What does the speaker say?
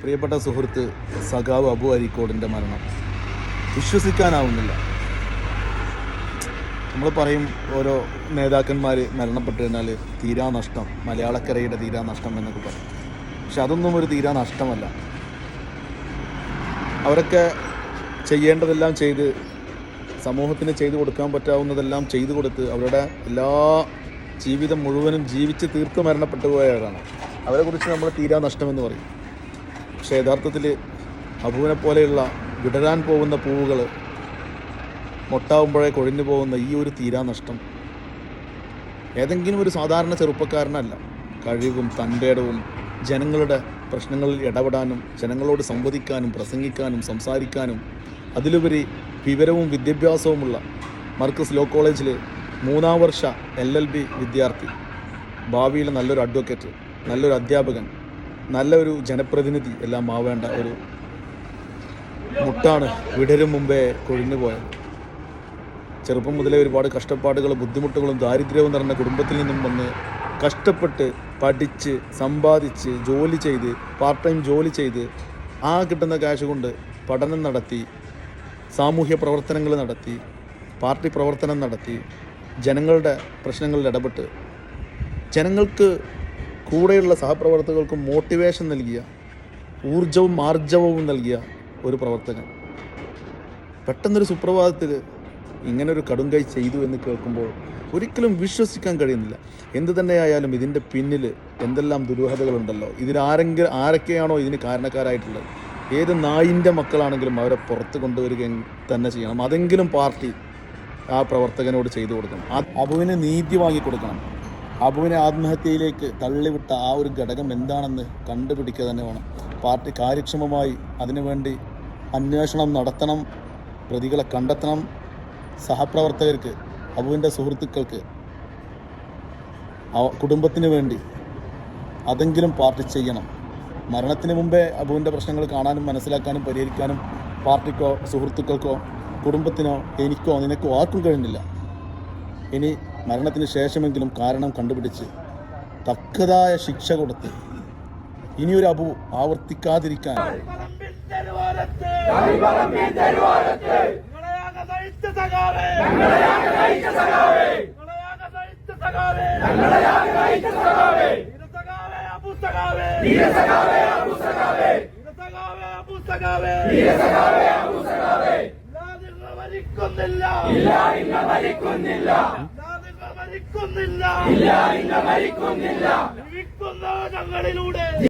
പ്രിയപ്പെട്ട സുഹൃത്ത് സഖാവ് അബു അരീക്കോടിൻ്റെ മരണം വിശ്വസിക്കാനാവുന്നില്ല. നമ്മൾ പറയും ഓരോ നേതാക്കന്മാർ മരണപ്പെട്ടു കഴിഞ്ഞാൽ തീരാനഷ്ടം, മലയാളക്കരയുടെ തീരാനഷ്ടം എന്നൊക്കെ പറയും. പക്ഷെ അതൊന്നും ഒരു തീരാനഷ്ടമല്ല. അവരൊക്കെ ചെയ്യേണ്ടതെല്ലാം ചെയ്ത്, സമൂഹത്തിന് ചെയ്തു കൊടുക്കാൻ പറ്റാവുന്നതെല്ലാം ചെയ്തു കൊടുത്ത് അവരുടെ എല്ലാ ജീവിതം മുഴുവനും ജീവിച്ച് തീർത്ത് മരണപ്പെട്ടു പോയവരാണ്. അവരെക്കുറിച്ച് നമ്മൾ തീരാനഷ്ടമെന്ന് പറയും. പക്ഷേ യഥാർത്ഥത്തിൽ അബുവിനെ പോലെയുള്ള വിടരാൻ പോകുന്ന പൂവുകൾ മൊട്ടാവുമ്പോഴേ കൊഴിഞ്ഞു പോകുന്ന ഈ ഒരു തീരാനഷ്ടം ഏതെങ്കിലും ഒരു സാധാരണ ചെറുപ്പക്കാരനല്ല. കഴിവും തൻ്റെടവും ജനങ്ങളുടെ പ്രശ്നങ്ങളിൽ ഇടപെടാനും ജനങ്ങളോട് സംവദിക്കാനും പ്രസംഗിക്കാനും സംസാരിക്കാനും അതിലുപരി വിവരവും വിദ്യാഭ്യാസവുമുള്ള മർക്കസ് ലോ കോളേജിൽ 3ാം വർഷ LLB വിദ്യാർത്ഥി, ഭാവിയിൽ നല്ലൊരു അഡ്വക്കേറ്റ്, നല്ലൊരു അധ്യാപകൻ, നല്ലൊരു ജനപ്രതിനിധി എല്ലാം ആവേണ്ട ഒരു മുട്ടാണ് വിടരും മുമ്പേ കൊഴിഞ്ഞു പോയത്. ചെറുപ്പം മുതലേ ഒരുപാട് കഷ്ടപ്പാടുകളും ബുദ്ധിമുട്ടുകളും ദാരിദ്ര്യവും നിറഞ്ഞ കുടുംബത്തിൽ നിന്നും വന്ന് കഷ്ടപ്പെട്ട് പഠിച്ച് സമ്പാദിച്ച് ജോലി ചെയ്ത് പാർട്ട് ടൈം ജോലി ചെയ്ത് ആ കിട്ടുന്ന കാശ് കൊണ്ട് പഠനം നടത്തി, സാമൂഹ്യ പ്രവർത്തനങ്ങൾ നടത്തി, പാർട്ടി പ്രവർത്തനം നടത്തി, ജനങ്ങളുടെ പ്രശ്നങ്ങളിൽ ഇടപെട്ട് ജനങ്ങൾക്ക് കൂടെയുള്ള സഹപ്രവർത്തകർക്ക് മോട്ടിവേഷൻ നൽകിയ, ഊർജവും ആർജവവും നൽകിയ ഒരു പ്രവർത്തകൻ പെട്ടെന്നൊരു സുപ്രഭാതത്തിൽ ഇങ്ങനൊരു കടുംകൈ ചെയ്തു എന്ന് കേൾക്കുമ്പോൾ ഒരിക്കലും വിശ്വസിക്കാൻ കഴിയുന്നില്ല. എന്തു തന്നെയായാലും ഇതിൻ്റെ പിന്നിൽ എന്തെല്ലാം ദുരൂഹതകളുണ്ടല്ലോ. ആരൊക്കെയാണോ ഇതിന് കാരണക്കാരായിട്ടുള്ളത്, ഏത് നായിൻ്റെ മക്കളാണെങ്കിലും അവരെ പുറത്ത് കൊണ്ടുവരിക തന്നെ ചെയ്യണം. അതെങ്കിലും പാർട്ടി ആ പ്രവർത്തകനോട് ചെയ്തു കൊടുക്കണം. അബുവിന് നീതി വാങ്ങിക്കൊടുക്കണം. അബുവിനെ ആത്മഹത്യയിലേക്ക് തള്ളിവിട്ട ആ ഒരു ഘടകം എന്താണെന്ന് കണ്ടുപിടിക്കുക തന്നെ വേണം. പാർട്ടി കാര്യക്ഷമമായി അതിനുവേണ്ടി അന്വേഷണം നടത്തണം, പ്രതികളെ കണ്ടെത്തണം. സഹപ്രവർത്തകർക്ക്, അബുവിൻ്റെ സുഹൃത്തുക്കൾക്ക്, കുടുംബത്തിന് വേണ്ടി അതെങ്കിലും പാർട്ടി ചെയ്യണം. മരണത്തിന് മുമ്പേ അബുവിൻ്റെ പ്രശ്നങ്ങൾ കാണാനും മനസ്സിലാക്കാനും പരിഹരിക്കാനും പാർട്ടിക്കോ സുഹൃത്തുക്കൾക്കോ കുടുംബത്തിനോ എനിക്കോ നിനക്കോ ആർക്കും കഴിഞ്ഞില്ല. ഇനി മരണത്തിന് ശേഷമെങ്കിലും കാരണം കണ്ടുപിടിച്ച് തക്കതായ ശിക്ഷ കൊടുത്ത് ഇനിയൊരു അബു ആവർത്തിക്കാതിരിക്കാൻ മരിക്കുന്നില്ല ഞങ്ങളിലൂടെ